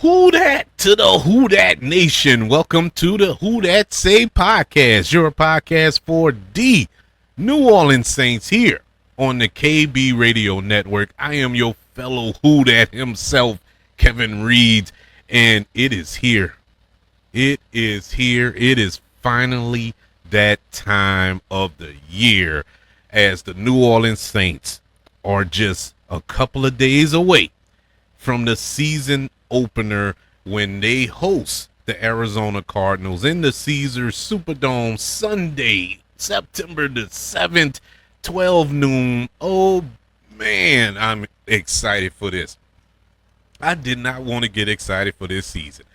Who dat to the Who Dat Nation? Welcome to the Who Dat Say podcast, your podcast for the New Orleans Saints here on the KB Radio Network. I am your fellow Who Dat himself, Kevin Reed, and it is here. It is here. It is finally that time of the year as the New Orleans Saints are just a couple of days away from the season opener when they host the Arizona Cardinals in the Caesars Superdome Sunday, September the 7th, 12 noon. Oh, man, I'm excited for this. I did not want to get excited for this season.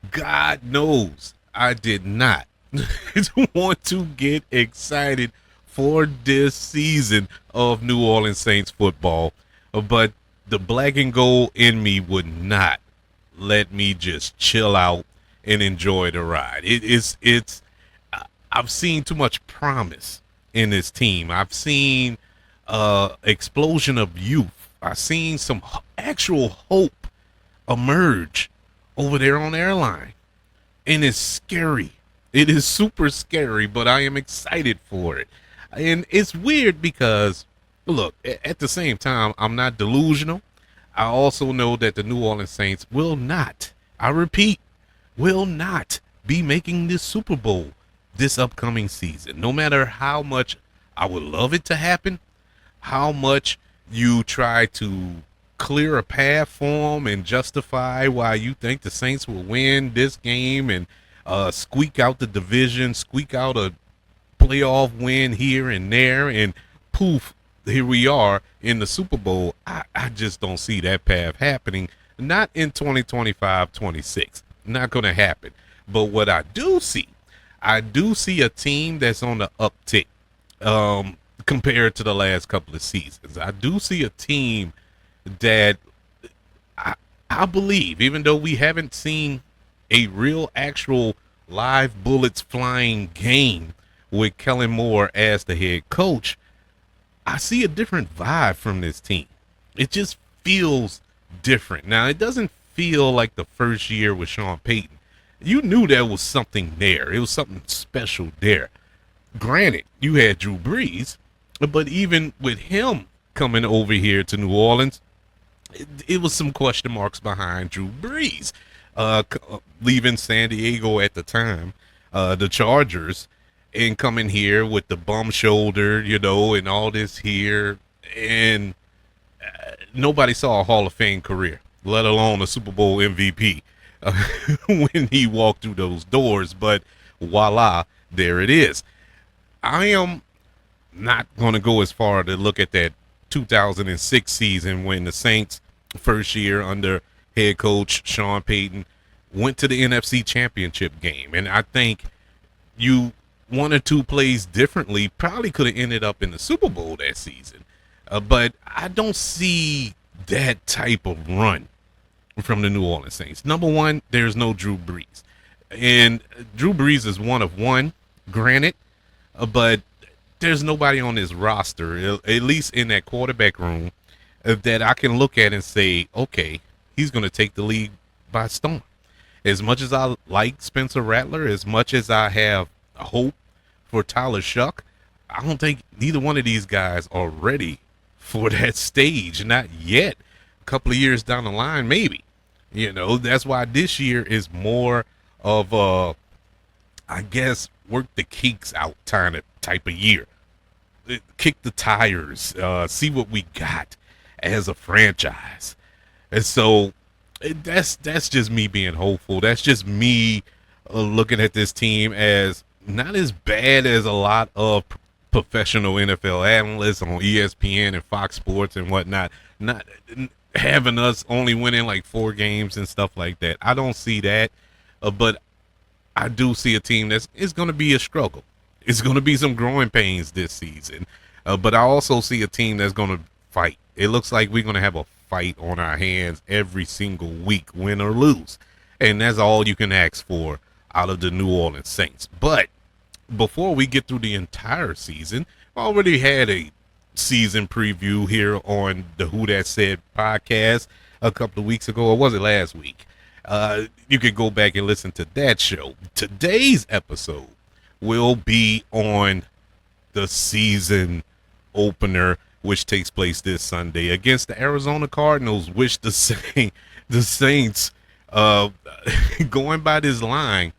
God knows I did not want to get excited for this season of New Orleans Saints football, but the black and gold in me would not let me just chill out and enjoy the ride. I've seen too much promise in this team. I've seen explosion of youth. I've seen some actual hope emerge over there on airline, and it's scary. It is super scary, but I am excited for it. And it's weird because, look, at the same time, I'm not delusional. I also know that the New Orleans Saints will not, I repeat, will not be making this Super Bowl this upcoming season. No matter how much I would love it to happen, how much you try to clear a path for them and justify why you think the Saints will win this game and squeak out the division, squeak out a playoff win here and there, and poof, here we are in the Super Bowl. I just don't see that path happening. Not in 2025-26. Not going to happen. But what I do see a team that's on the uptick compared to the last couple of seasons. I do see a team that I believe, even though we haven't seen a real actual live bullets flying game with Kellen Moore as the head coach, I see a different vibe from this team. It just feels different. Now, it doesn't feel like the first year with Sean Payton. You knew there was something there. It was something special there. Granted, you had Drew Brees, but even with him coming over here to New Orleans, it was some question marks behind Drew Brees. Leaving San Diego at the time, the Chargers, and coming here with the bum shoulder, and all this here. And nobody saw a Hall of Fame career, let alone a Super Bowl MVP when he walked through those doors. But voila, there it is. I am not going to go as far to look at that 2006 season when the Saints, first year under head coach Sean Payton, went to the NFC Championship game. And I think one or two plays differently probably could have ended up in the Super Bowl that season. But I don't see that type of run from the New Orleans Saints. Number one, there's no Drew Brees. And Drew Brees is one of one, granted, but there's nobody on this roster, at least in that quarterback room, that I can look at and say, okay, he's going to take the league by storm. As much as I like Spencer Rattler, as much as I have hope for Tyler Shuck, I don't think neither one of these guys are ready for that stage. Not yet. A couple of years down the line, maybe. That's why this year is more of a, I guess, work the kinks out type of year. Kick the tires, see what we got as a franchise. And so that's just me being hopeful. That's just me looking at this team as not as bad as a lot of professional NFL analysts on ESPN and Fox Sports and whatnot, not having us only winning like 4 games and stuff like that. I don't see that, but I do see a team it's going to be a struggle. It's going to be some growing pains this season, but I also see a team that's going to fight. It looks like we're going to have a fight on our hands every single week, win or lose, and that's all you can ask for out of the New Orleans Saints. But before we get through the entire season, I already had a season preview here on the Who That Said podcast a couple of weeks ago, or was it last week? You can go back and listen to that show. Today's episode will be on the season opener, which takes place this Sunday against the Arizona Cardinals, which the Saints, going by this line,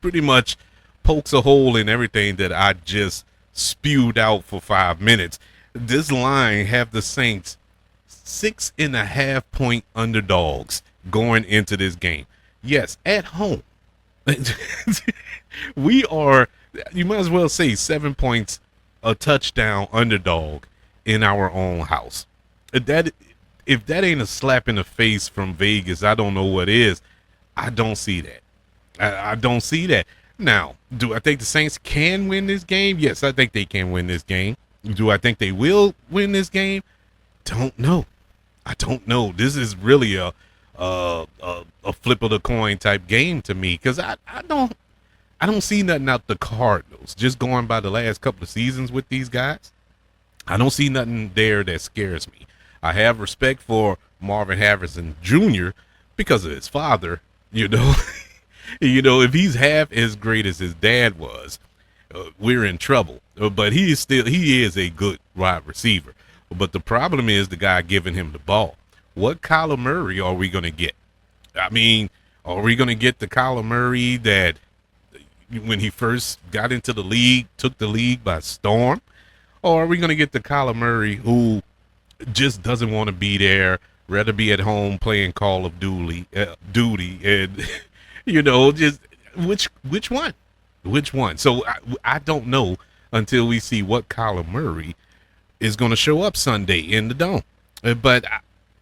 pretty much pokes a hole in everything that I just spewed out for 5 minutes. This line have the Saints 6.5 point underdogs going into this game. Yes, at home. We are, you might as well say, 7 points a touchdown underdog in our own house. If that ain't a slap in the face from Vegas, I don't know what is. I don't see that. I don't see that. Now, do I think the Saints can win this game? Yes, I think they can win this game. Do I think they will win this game? Don't know. I don't know. This is really a flip of the coin type game to me, because I don't see nothing out the Cardinals. Just going by the last couple of seasons with these guys, I don't see nothing there that scares me. I have respect for Marvin Harrison Jr. because of his father. You know, if he's half as great as his dad was, we're in trouble. But he is a good wide receiver. But the problem is the guy giving him the ball. What Kyler Murray are we going to get? I mean, are we going to get the Kyler Murray that when he first got into the league, took the league by storm? Or are we going to get the Kyler Murray who just doesn't want to be there, rather be at home playing Call of Duty, and just which one? Which one? So I don't know until we see what Kyler Murray is going to show up Sunday in the Dome. But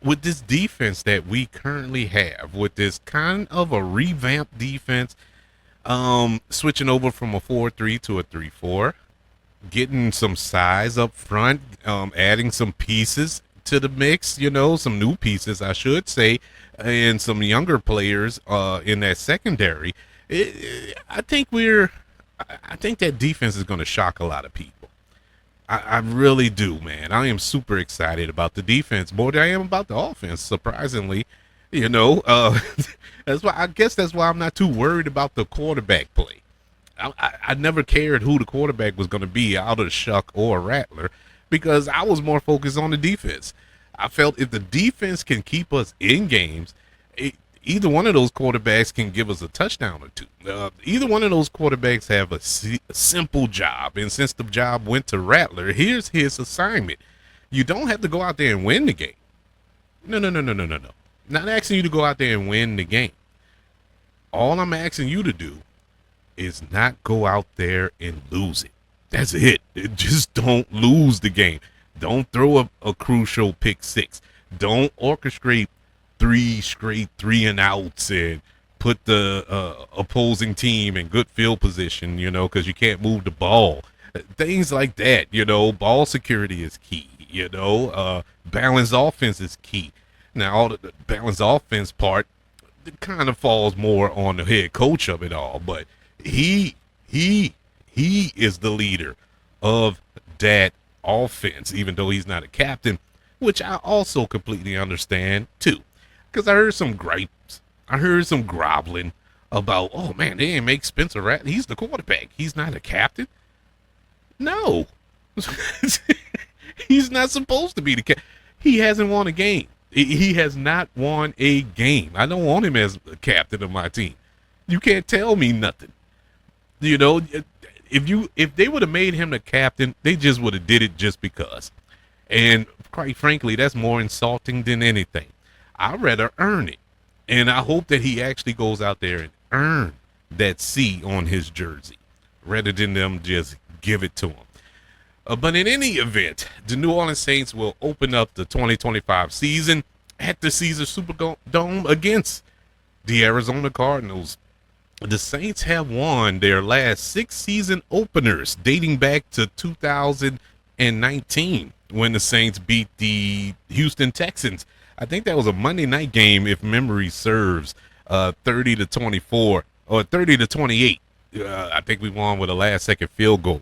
with this defense that we currently have, with this kind of a revamped defense, switching over from a 4-3 to a 3-4, getting some size up front, adding some pieces to the mix, some new pieces, I should say, and some younger players in that secondary. I think that defense is going to shock a lot of people. I really do, man. I am super excited about the defense more than I am about the offense, surprisingly. That's why I'm not too worried about the quarterback play. I never cared who the quarterback was going to be, out of Shuck or Rattler, because I was more focused on the defense. I felt if the defense can keep us in games, either one of those quarterbacks can give us a touchdown or two. Either one of those quarterbacks have a simple job, and since the job went to Rattler, here's his assignment. You don't have to go out there and win the game. No. Not asking you to go out there and win the game. All I'm asking you to do is not go out there and lose it. That's it. Just don't lose the game. Don't throw a crucial pick six. Don't orchestrate 3 straight 3-and-outs and put the opposing team in good field position, because you can't move the ball. Things like that, ball security is key, balanced offense is key. Now, all the balanced offense part, it kind of falls more on the head coach of it all, but he is the leader of that offense, even though he's not a captain, which I also completely understand too. Because I heard some gripes. I heard some groveling about, oh man, they didn't make Spencer Rattler. He's the quarterback. He's not a captain. No. He's not supposed to be the captain. He hasn't won a game. He has not won a game. I don't want him as a captain of my team. You can't tell me nothing. If they would have made him the captain, they just would have did it just because. And quite frankly, that's more insulting than anything. I'd rather earn it. And I hope that he actually goes out there and earn that C on his jersey rather than them just give it to him. But in any event, the New Orleans Saints will open up the 2025 season at the Caesars Superdome against the Arizona Cardinals. The Saints have won their last 6 season openers dating back to 2019 when the Saints beat the Houston Texans. I think that was a Monday night game, if memory serves, 30-24 or 30-28. I think we won with a last-second field goal.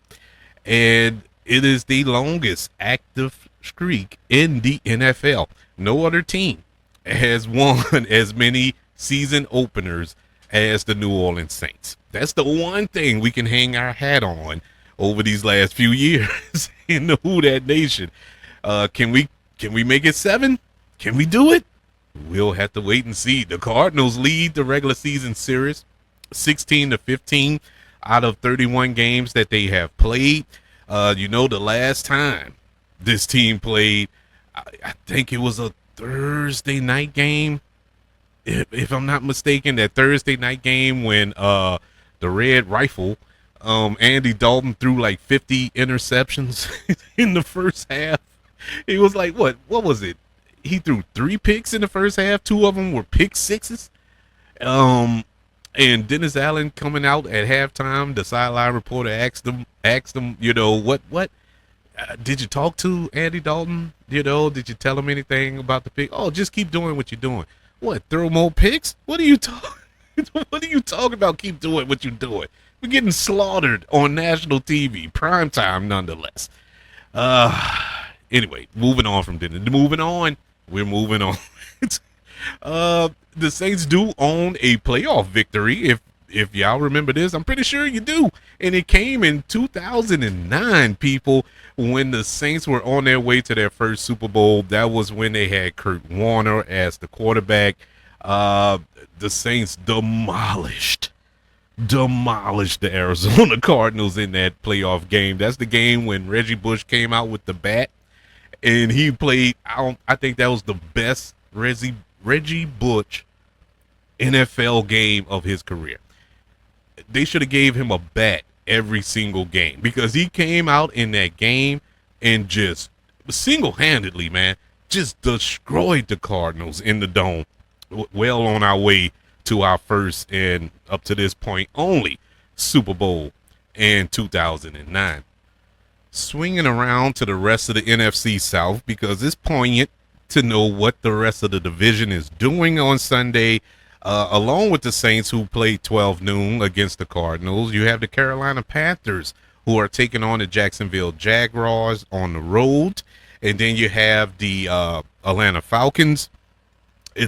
And it is the longest active streak in the NFL. No other team has won as many season openers as the New Orleans Saints. That's the one thing we can hang our hat on over these last few years in the Who Dat Nation. Can we make it 7? Can we do it? We'll have to wait and see. The Cardinals lead the regular season series 16-15 out of 31 games that they have played. The last time this team played, I think it was a Thursday night game, if I'm not mistaken, that Thursday night game when the Red Rifle, Andy Dalton threw like 50 interceptions in the first half. It was like, what was it? He threw 3 picks in the first half. 2 of them were pick sixes. And Dennis Allen coming out at halftime, the sideline reporter asked him, what did you talk to Andy Dalton? Did you tell him anything about the pick? Oh, just keep doing what you're doing. What, throw more picks? What are you talking about? Keep doing what you're doing. We're getting slaughtered on national TV, primetime nonetheless. Anyway, moving on from dinner. We're moving on. The Saints do own a playoff victory. If y'all remember this, I'm pretty sure you do. And it came in 2009, people, when the Saints were on their way to their first Super Bowl. That was when they had Kurt Warner as the quarterback. The Saints demolished the Arizona Cardinals in that playoff game. That's the game when Reggie Bush came out with the bat. And he played, I think that was the best Reggie Bush NFL game of his career. They should have gave him a bat every single game because he came out in that game and just single-handedly, man, just destroyed the Cardinals in the dome. Well on our way to our first and up to this point only Super Bowl in 2009. Swinging around to the rest of the NFC South because it's poignant to know what the rest of the division is doing on Sunday. Along with the Saints, who played 12 noon against the Cardinals, you have the Carolina Panthers, who are taking on the Jacksonville Jaguars on the road. And then you have the Atlanta Falcons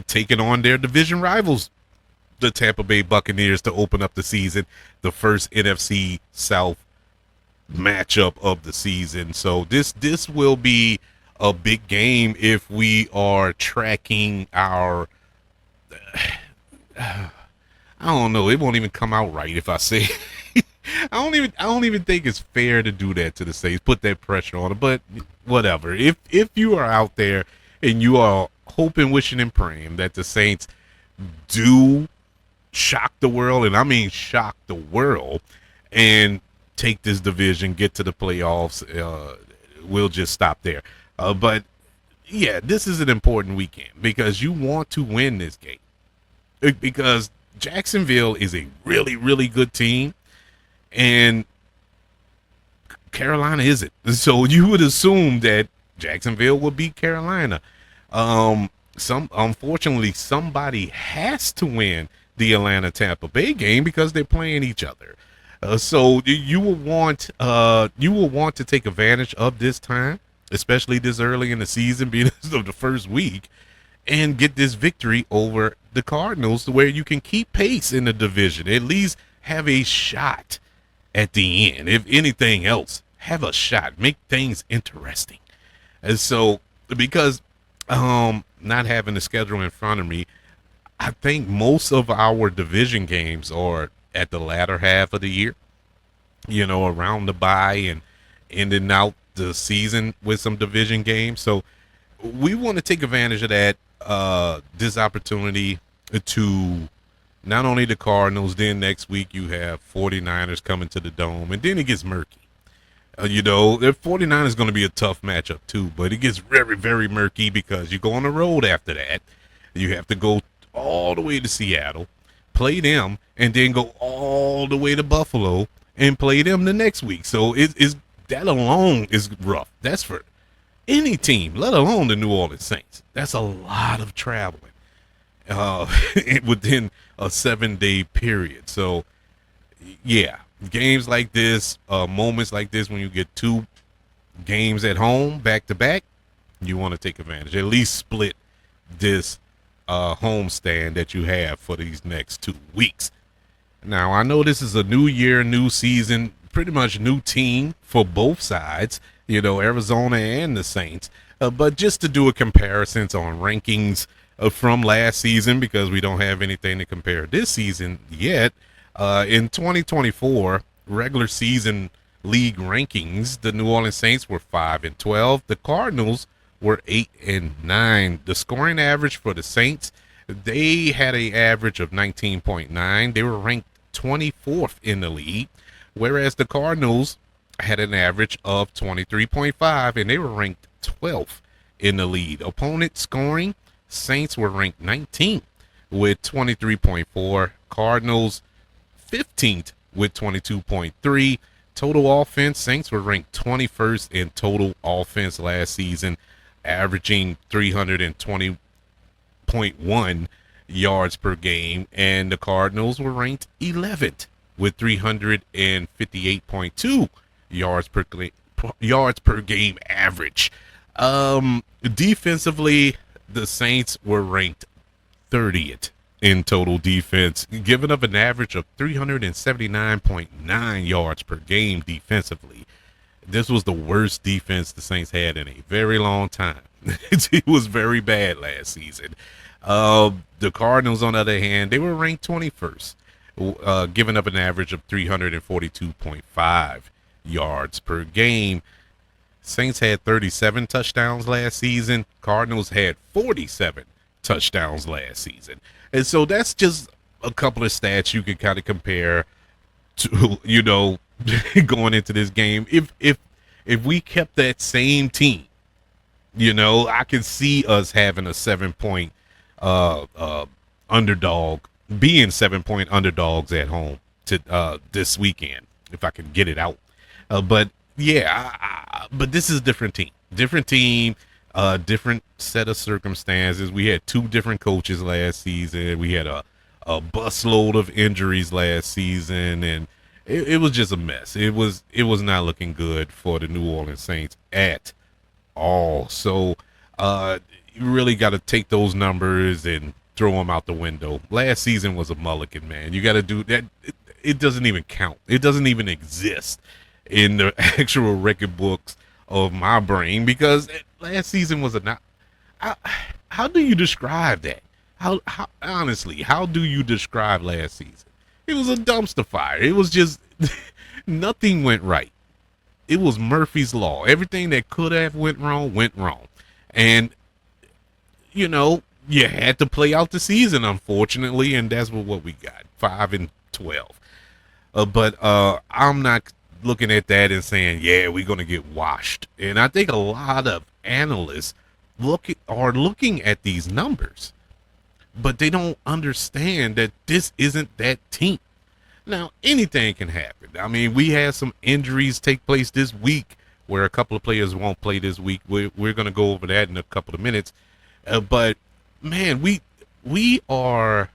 taking on their division rivals, the Tampa Bay Buccaneers, to open up the season, the first NFC South matchup of the season. So this will be a big game if we are tracking our I don't know, it won't even come out right if I say I don't even think it's fair to do that to the Saints, put that pressure on them, but whatever. If you are out there and you are hoping, wishing, and praying that the Saints do shock the world, and I mean shock the world, and take this division, get to the playoffs, we'll just stop there. But yeah, this is an important weekend because you want to win this game because Jacksonville is a really, really good team and Carolina isn't. So you would assume that Jacksonville will beat Carolina. Unfortunately, somebody has to win the Atlanta Tampa Bay game because they're playing each other. So you will want to take advantage of this time, especially this early in the season, being of the first week, and get this victory over the Cardinals to where you can keep pace in the division. At least have a shot at the end. If anything else, have a shot. Make things interesting. And so, because not having the schedule in front of me, I think most of our division games are at the latter half of the year, around the bye and ending out the season with some division games. So we want to take advantage of that, this opportunity to not only the Cardinals, then next week you have 49ers coming to the Dome, and then it gets murky. The 49ers is going to be a tough matchup too, but it gets very, very murky because you go on the road after that. You have to go all the way to Seattle, play them, and then go all the way to Buffalo and play them the next week. So that alone is rough. That's for any team, let alone the New Orleans Saints. That's a lot of traveling within a 7-day period. So, yeah, games like this, moments like this, when you get 2 games at home back to back, you want to take advantage. At least split this homestand that you have for these next 2 weeks. Now, I know this is a new year, new season, pretty much new team for both sides, Arizona and the Saints. But just to do a comparison on rankings from last season, because we don't have anything to compare this season yet, in 2024 regular season league rankings, the New Orleans Saints were 5-12. The Cardinals were 8-9. The scoring average for the Saints, they had an average of 19.9. They were ranked 24th in the league, whereas the Cardinals had an average of 23.5, and they were ranked 12th in the lead. Opponent scoring, Saints were ranked 19th with 23.4. Cardinals 15th with 22.3. Total offense, Saints were ranked 21st in total offense last season, averaging 320.1 yards per game, and the Cardinals were ranked 11th with 358.2 yards per game average. Defensively, the Saints were ranked 30th in total defense, giving up an average of 379.9 yards per game defensively. This was the worst defense the Saints had in a very long time. It was very bad last season. The Cardinals, on the other hand, they were ranked 21st, giving up an average of 342.5 yards per game. Saints had 37 touchdowns last season. Cardinals had 47 touchdowns last season. And so that's just a couple of stats you can kind of compare to, going into this game. If we kept that same team, I can see us having a 7-point underdog, being 7-point underdogs at home to this weekend, if I can get it out. But yeah, but this is a different team, different set of circumstances. We had 2 different coaches last season. We had a busload of injuries last season, and it was just a mess. It was not looking good for the New Orleans Saints at all. So you really got to take those numbers and throw them out the window. Last season was a mulligan, man. You got to do that. It doesn't even count. It doesn't even exist in the actual record books of my brain, because last season was how do you describe that? How honestly, how do you describe last season? It was a dumpster fire. It was just nothing went right. It was Murphy's Law. Everything that could have went wrong. And you had to play out the season, unfortunately, and that's what we got, 5-12. But I'm not looking at that and saying, yeah, we're going to get washed. And I think a lot of analysts are looking at these numbers, but they don't understand that this isn't that team. Now, anything can happen. I mean, we had some injuries take place this week where a couple of players won't play this week. We're going to go over that in a couple of minutes. But, man, we are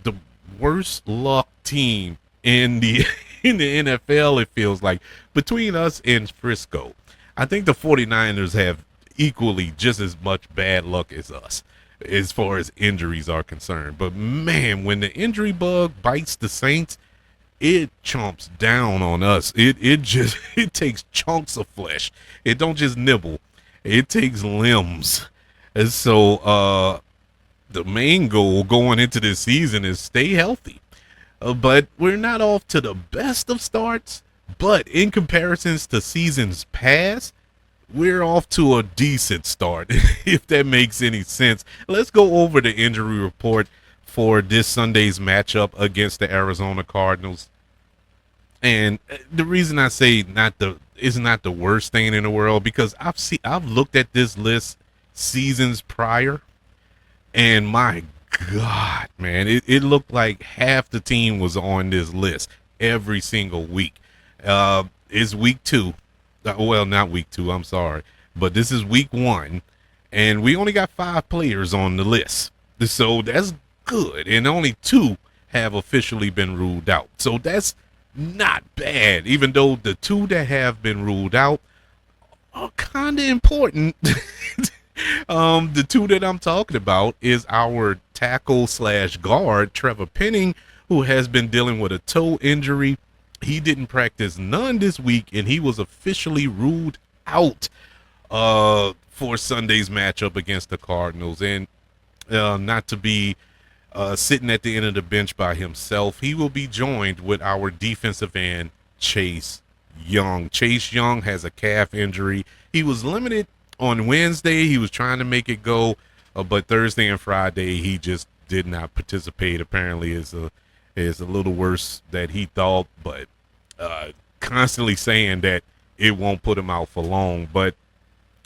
the worst luck team in the NFL, it feels like, between us and Frisco. I think the 49ers have equally just as much bad luck as us as far as injuries are concerned. But, man, when the injury bug bites the Saints, it chomps down on us. It takes chunks of flesh. It don't just nibble. It takes limbs. And so the main goal going into this season is stay healthy. But we're not off to the best of starts. But in comparisons to seasons past, we're off to a decent start, if that makes any sense. Let's go over the injury report for this Sunday's matchup against the Arizona Cardinals. And the reason I say is not the worst thing in the world, because I've looked at this list seasons prior, and my God, man, it looked like half the team was on this list every single week. It's week 2. Well, not week 2, I'm sorry. But this is week 1, and we only got 5 players on the list. So that's good, and only 2 have officially been ruled out. So that's not bad, even though the 2 that have been ruled out are kind of important. The 2 that I'm talking about is our tackle slash guard Trevor Penning, who has been dealing with a toe injury. He didn't practice none this week, and he was officially ruled out for Sunday's matchup against the Cardinals. And not to be sitting at the end of the bench by himself, he will be joined with our defensive end, Chase Young. Chase Young has a calf injury. He was limited on Wednesday. He was trying to make it go, but Thursday and Friday he just did not participate. Apparently is a little worse than he thought, but constantly saying that it won't put him out for long. But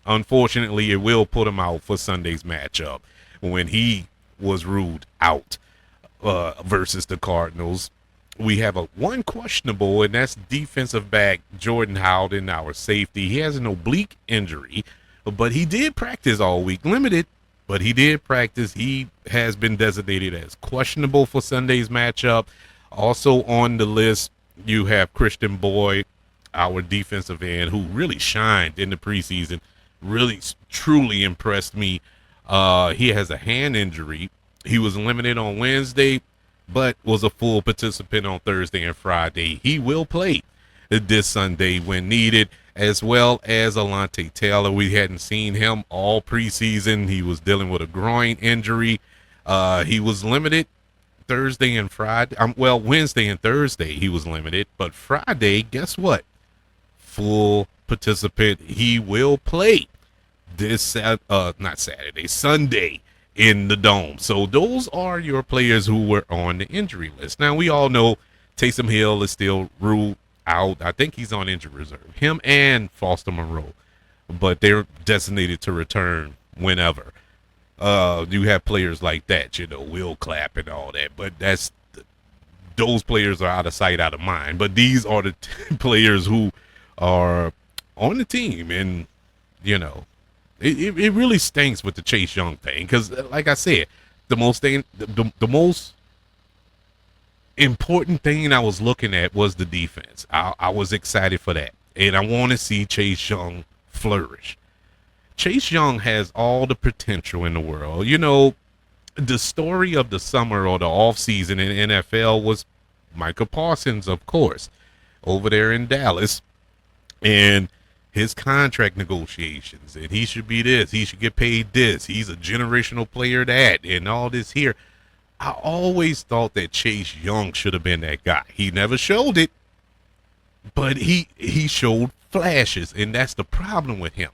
unfortunately, it will put him out for Sunday's matchup when he was ruled out versus the Cardinals. We have one questionable, and that's defensive back Jordan Howden, our safety. He has an oblique injury, but he did practice all week, limited, but he did practice. He has been designated as questionable for Sunday's matchup. Also on the list, you have Christian Boyd, our defensive end, who really shined in the preseason, really truly impressed me. He has a hand injury. He was limited on Wednesday, but was a full participant on Thursday and Friday. He will play this Sunday when needed, as well as Alante Taylor. We hadn't seen him all preseason. He was dealing with a groin injury. He was limited Thursday and Friday. Wednesday and Thursday he was limited, but Friday, guess what? Full participant. He will play Sunday in the Dome. So those are your players who were on the injury list. Now, we all know Taysom Hill is still ruled out. I think he's on injury reserve. Him and Foster Monroe. But they're designated to return whenever. You have players like that, Will Clapp and all that. But those players are out of sight, out of mind. But these are the players who are on the team. And, It really stinks with the Chase Young thing because, like I said, the most important thing I was looking at was the defense. I was excited for that, and I want to see Chase Young flourish. Chase Young has all the potential in the world. The story of the summer or the offseason in NFL was Micah Parsons, of course, over there in Dallas, and his contract negotiations, and he should be this, he should get paid this, he's a generational player that, and all this here. I always thought that Chase Young should have been that guy. He never showed it, but he showed flashes, and that's the problem with him.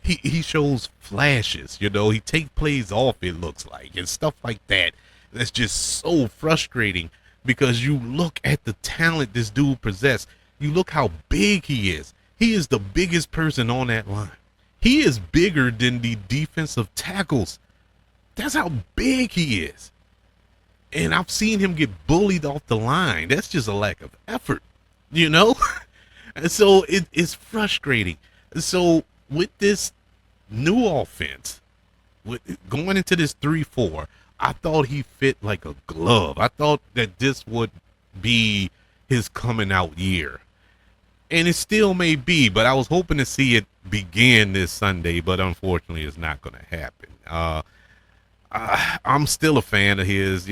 He shows flashes, he takes plays off, it looks like, and stuff like that. That's just so frustrating because you look at the talent this dude possesses. You look how big he is. He is the biggest person on that line. He is bigger than the defensive tackles. That's how big he is. And I've seen him get bullied off the line. That's just a lack of effort, And so it's frustrating. So with this new offense, going into this 3-4, I thought he fit like a glove. I thought that this would be his coming out year. And it still may be, but I was hoping to see it begin this Sunday, but unfortunately it's not going to happen. I'm still a fan of his,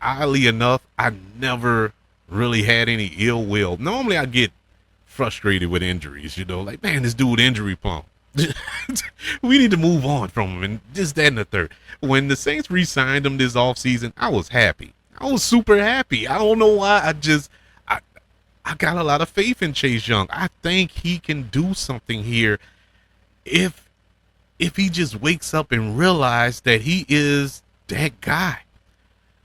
oddly enough, I never really had any ill will. Normally I get frustrated with injuries, like, man, this dude injury prone. We need to move on from him, and this, that, and the third. When the Saints re-signed him this offseason, I was happy. I was super happy. I don't know why. I got a lot of faith in Chase Young. I think he can do something here if he just wakes up and realizes that he is that guy.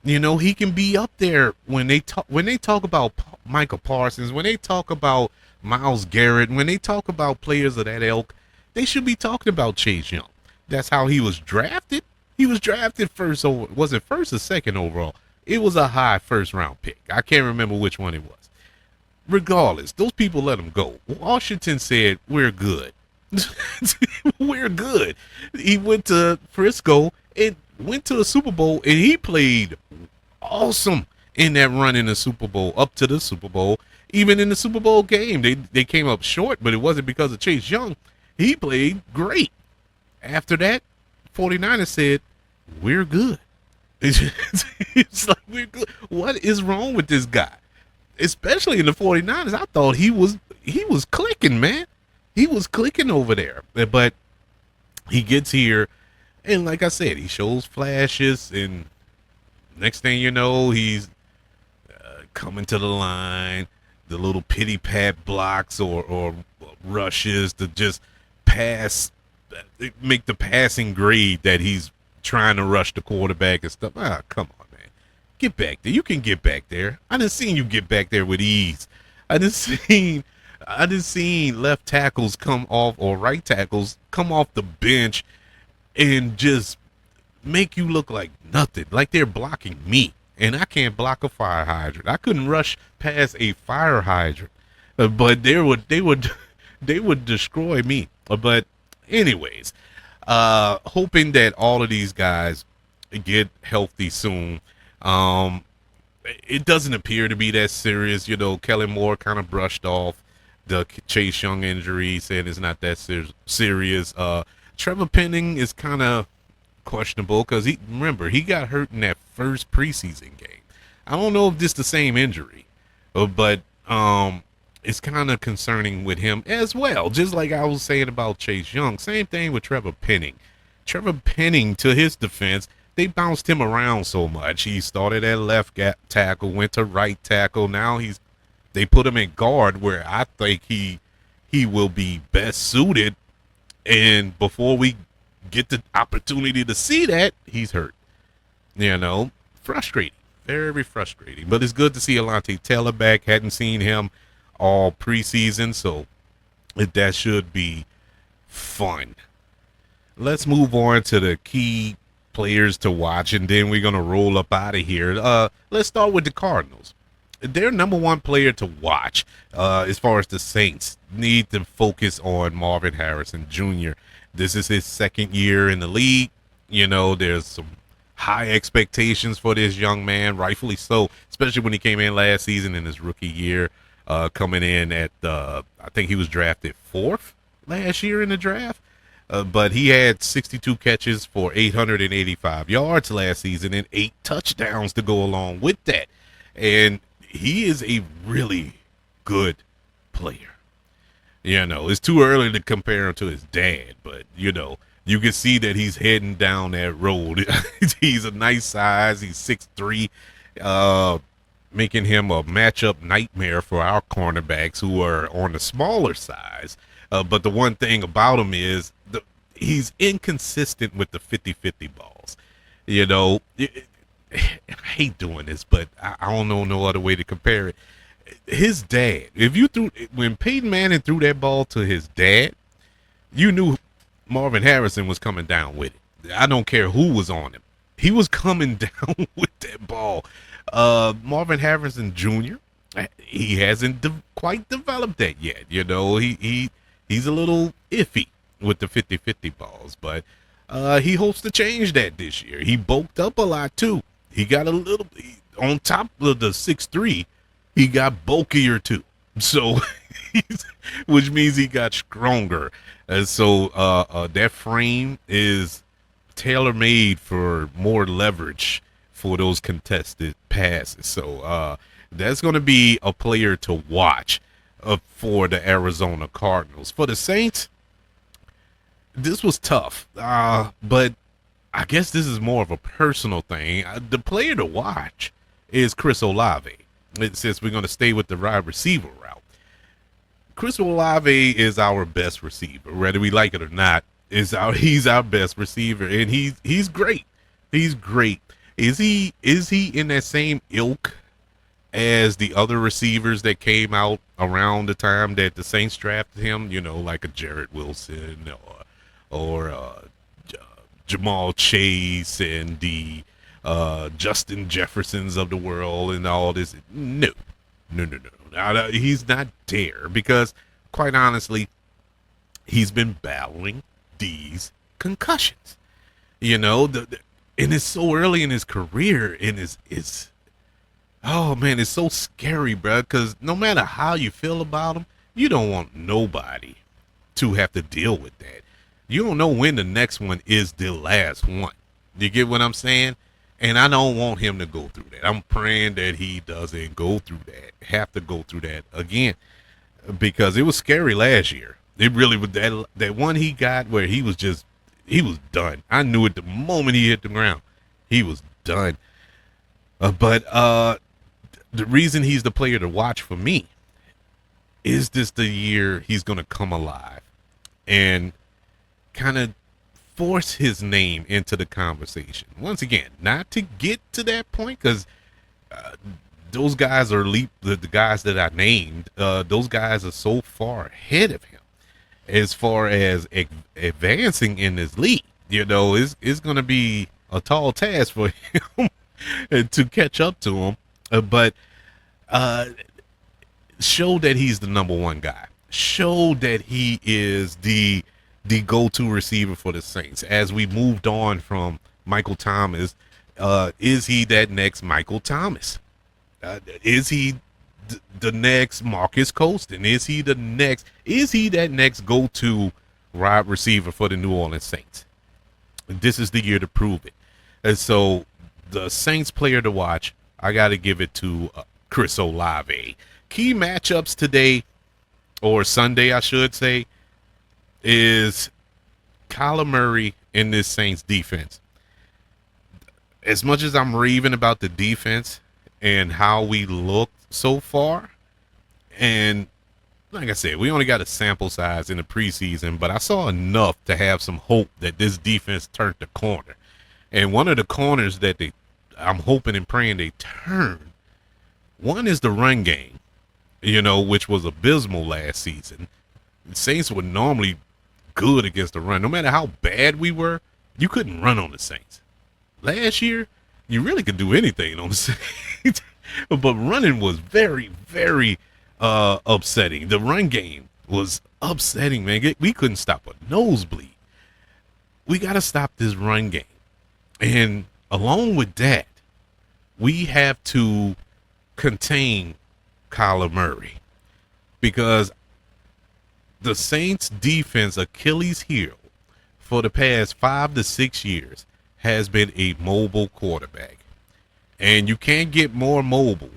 He can be up there when they talk about Micah Parsons, when they talk about Myles Garrett, when they talk about players of that ilk, they should be talking about Chase Young. That's how he was drafted. He was drafted first over, was it first or second overall? It was a high first round pick. I can't remember which one it was. Regardless, those people let him go. Washington said, we're good. We're good. He went to Frisco and went to a Super Bowl, and he played awesome in that run in the Super Bowl, up to the Super Bowl. Even in the Super Bowl game, they came up short, but it wasn't because of Chase Young. He played great. After that, 49ers said, we're good. It's like, what is wrong with this guy? Especially in the 49ers, I thought he was clicking, man. He was clicking over there. But he gets here, and like I said, he shows flashes, and next thing you know, he's coming to the line, the little pity pat blocks or rushes to just pass, make the passing grade that he's trying to rush the quarterback and stuff. Ah, come on, man. Get back there. You can get back there. I done seen you get back there with ease. I done seen left tackles come off or right tackles come off the bench and just make you look like nothing, like they're blocking me. And I can't block a fire hydrant. I couldn't rush past a fire hydrant, but they would destroy me. But anyways, hoping that all of these guys get healthy soon. It doesn't appear to be that serious. You know, Kellen Moore kind of brushed off the Chase Young injury, saying it's not that serious. Trevor Penning is kind of questionable because he got hurt in that first preseason game. I don't know if this is the same injury, but it's kind of concerning with him as well. Just like I was saying about Chase Young, same thing with Trevor Penning. Trevor Penning, to his defense, they bounced him around so much. He started at left tackle, went to right tackle. Now they put him in guard, where I think he will be best suited. And before we get the opportunity to see that, he's hurt. You know, frustrating, very frustrating. But it's good to see Alontae Taylor back. Hadn't seen him all preseason, so that should be fun. Let's move on to the key players to watch, and then we're gonna roll up out of here. Let's start with the Cardinals. Their number one player to watch, as far as the Saints, need to focus on Marvin Harrison Jr. This is his second year in the league. You know, there's some high expectations for this young man, rightfully so, especially when he came in last season in his rookie year, coming in at, I think he was drafted 4th last year in the draft. But he had 62 catches for 885 yards last season and 8 touchdowns to go along with that. And he is a really good player. You know, it's too early to compare him to his dad, but, you know, you can see that he's heading down that road. He's a nice size. He's 6'3", making him a matchup nightmare for our cornerbacks who are on the smaller size. But the one thing about him is he's inconsistent with the 50-50 balls. You know, I hate doing this, but I don't know no other way to compare it. His dad, when Peyton Manning threw that ball to his dad, you knew Marvin Harrison was coming down with it. I don't care who was on him. He was coming down with that ball. Marvin Harrison Jr., he hasn't quite developed that yet. You know, he's a little iffy with the 50-50 balls, but he hopes to change that this year. He bulked up a lot too. He got a little, on top of the 6'3", he got bulkier too. So, which means he got stronger. And so that frame is tailor-made for more leverage for those contested passes. So that's going to be a player to watch for the Arizona Cardinals. For the Saints, this was tough, but I guess this is more of a personal thing. The player to watch is Chris Olave. Since we're going to stay with the wide receiver route, Chris Olave is our best receiver, whether we like it or not. He's our best receiver, and he's great. He's great. Is he in that same ilk as the other receivers that came out around the time that the Saints drafted him? You know, like a Jarrett Wilson or Jamal Chase and the Justin Jeffersons of the world and all this. No. He's not there because, quite honestly, he's been battling these concussions. You know, and it's so early in his career, and it's oh man, it's so scary, bro. Because no matter how you feel about him, you don't want nobody to have to deal with that. You don't know when the next one is the last one. You get what I'm saying? And I don't want him to go through that. I'm praying that he doesn't go through that, have to go through that again, because it was scary last year. It really was. That one he got where he was done. I knew it the moment he hit the ground. He was done. But the reason he's the player to watch for me is this the year he's going to come alive and kind of force his name into the conversation. Once again, not to get to that point, because those guys are the guys that I named. Those guys are so far ahead of him as far as advancing in this league. You know, it's going to be a tall task for him to catch up to him. But show that he's the number one guy. Show that he is the go-to receiver for the Saints. As we moved on from Michael Thomas, is he that next Michael Thomas? Is he the next Marcus Colston? Is he that next go-to wide receiver for the New Orleans Saints? This is the year to prove it. And so the Saints player to watch, I got to give it to Chris Olave. Key matchups today, or Sunday, I should say, is Kyler Murray in this Saints defense. As much as I'm raving about the defense and how we look so far, and like I said, we only got a sample size in the preseason, but I saw enough to have some hope that this defense turned the corner. And one of the corners that I'm hoping and praying they turn, one is the run game, which was abysmal last season. The Saints were normally good against the run. No matter how bad we were, you couldn't run on the Saints. Last year, you really could do anything on the Saints. But running was very, very upsetting. The run game was upsetting, man. We couldn't stop a nosebleed. We got to stop this run game. And along with that, we have to contain Kyler Murray, because the Saints defense Achilles heel for the past 5 to 6 years has been a mobile quarterback. And you can't get more mobile.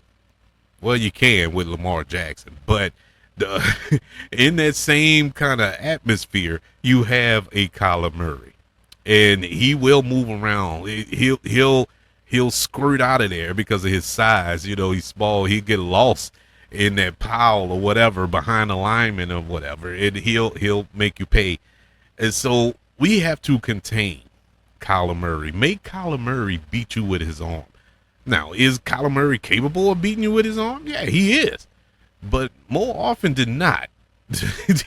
Well, you can with Lamar Jackson, but in that same kind of atmosphere, you have a Kyler Murray, and he will move around. He'll squirt out of there because of his size. He's small. He'll get lost in that pile or whatever behind the lineman or whatever, and he'll make you pay. And so we have to contain Kyler Murray. Make Kyler Murray beat you with his arm. Now, is Kyler Murray capable of beating you with his arm? Yeah, he is. But more often than not,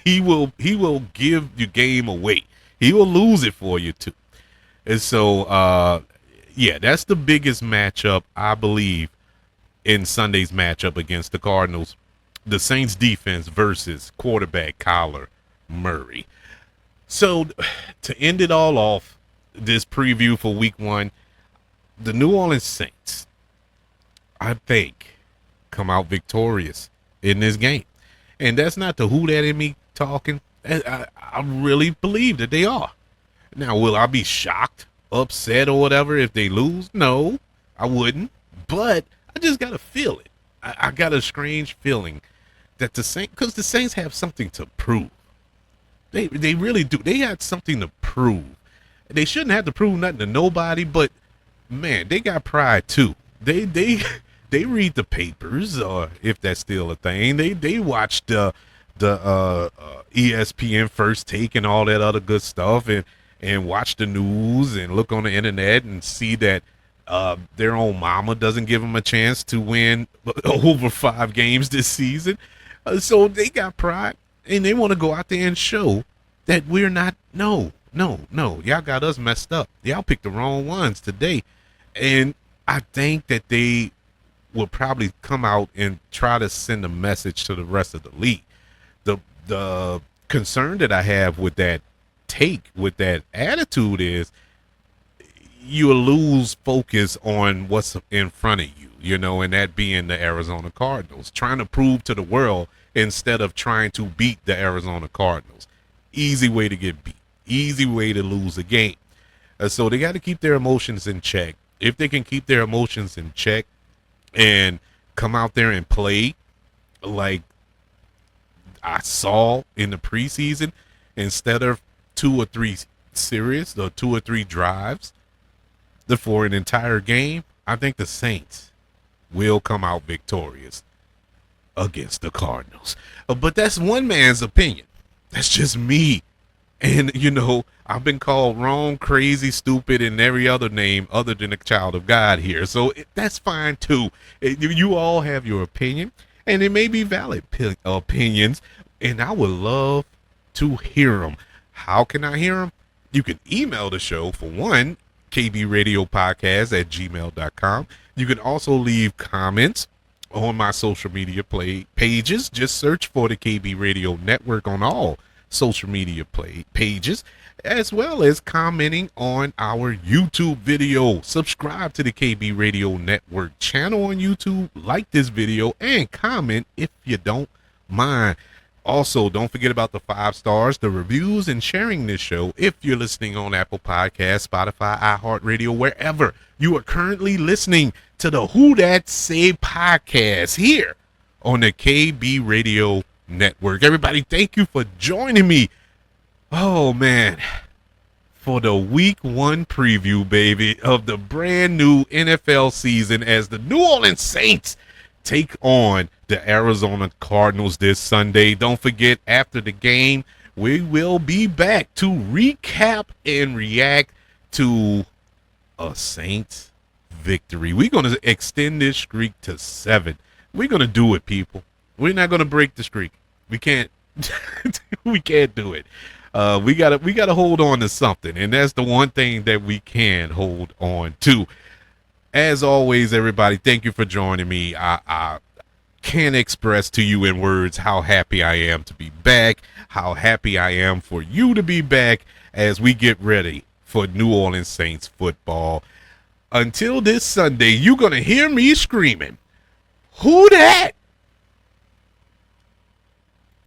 he will give your game away. He will lose it for you too. And so, that's the biggest matchup, I believe, in Sunday's matchup against the Cardinals. The Saints defense versus quarterback Kyler Murray. So, to end it all off, this preview for week 1, the New Orleans Saints, I think, come out victorious in this game. And that's not the who that in me talking. I really believe that they are. Now, will I be shocked, upset, or whatever if they lose? No, I wouldn't. But I just got to feel it. I got a strange feeling that the Saints, because the Saints have something to prove. They really do. They had something to prove. They shouldn't have to prove nothing to nobody, but man, they got pride too. They read the papers, or if that's still a thing. They watch the ESPN First Take and all that other good stuff, and watch the news and look on the internet and see that their own mama doesn't give them a chance to win over 5 games this season. So they got pride, and they want to go out there and show that we're not. No, y'all got us messed up. Y'all picked the wrong ones today. And I think that they will probably come out and try to send a message to the rest of the league. The concern that I have with that take, with that attitude, is you'll lose focus on what's in front of you, and that being the Arizona Cardinals, trying to prove to the world instead of trying to beat the Arizona Cardinals. Easy way to get beat. Easy way to lose a game. So they got to keep their emotions in check. if they can keep their emotions in check and come out there and play like I saw in the preseason, instead of 2 or 3 drives for an entire game, I think the Saints will come out victorious against the Cardinals. But that's one man's opinion. That's just me. And, I've been called wrong, crazy, stupid, and every other name other than a child of God here. So that's fine, too. You all have your opinion, and it may be valid opinions, and I would love to hear them. How can I hear them? You can email the show, for one, kbradiopodcast@gmail.com. You can also leave comments on my social media pages. Just search for the KB Radio Network on all social media pages, as well as commenting on our YouTube video. Subscribe to the KB Radio Network channel on YouTube, like this video, and comment if you don't mind. Also, don't forget about the 5 stars, the reviews, and sharing this show if you're listening on Apple Podcasts, Spotify, iHeartRadio, wherever you are currently listening to the Who Dat Say podcast here on the KB Radio Network. Everybody, thank you for joining me. Oh, man. For the week 1 preview, baby, of the brand new NFL season as the New Orleans Saints take on the Arizona Cardinals this Sunday. Don't forget, after the game, we will be back to recap and react to a Saints victory. We're going to extend this streak to 7. We're going to do it, people. We're not going to break the streak. We can't. We can't do it. We gotta hold on to something, and that's the one thing that we can hold on to. As always, everybody, thank you for joining me. I can't express to you in words how happy I am to be back, how happy I am for you to be back as we get ready for New Orleans Saints football. Until this Sunday, you're going to hear me screaming, "Who dat?"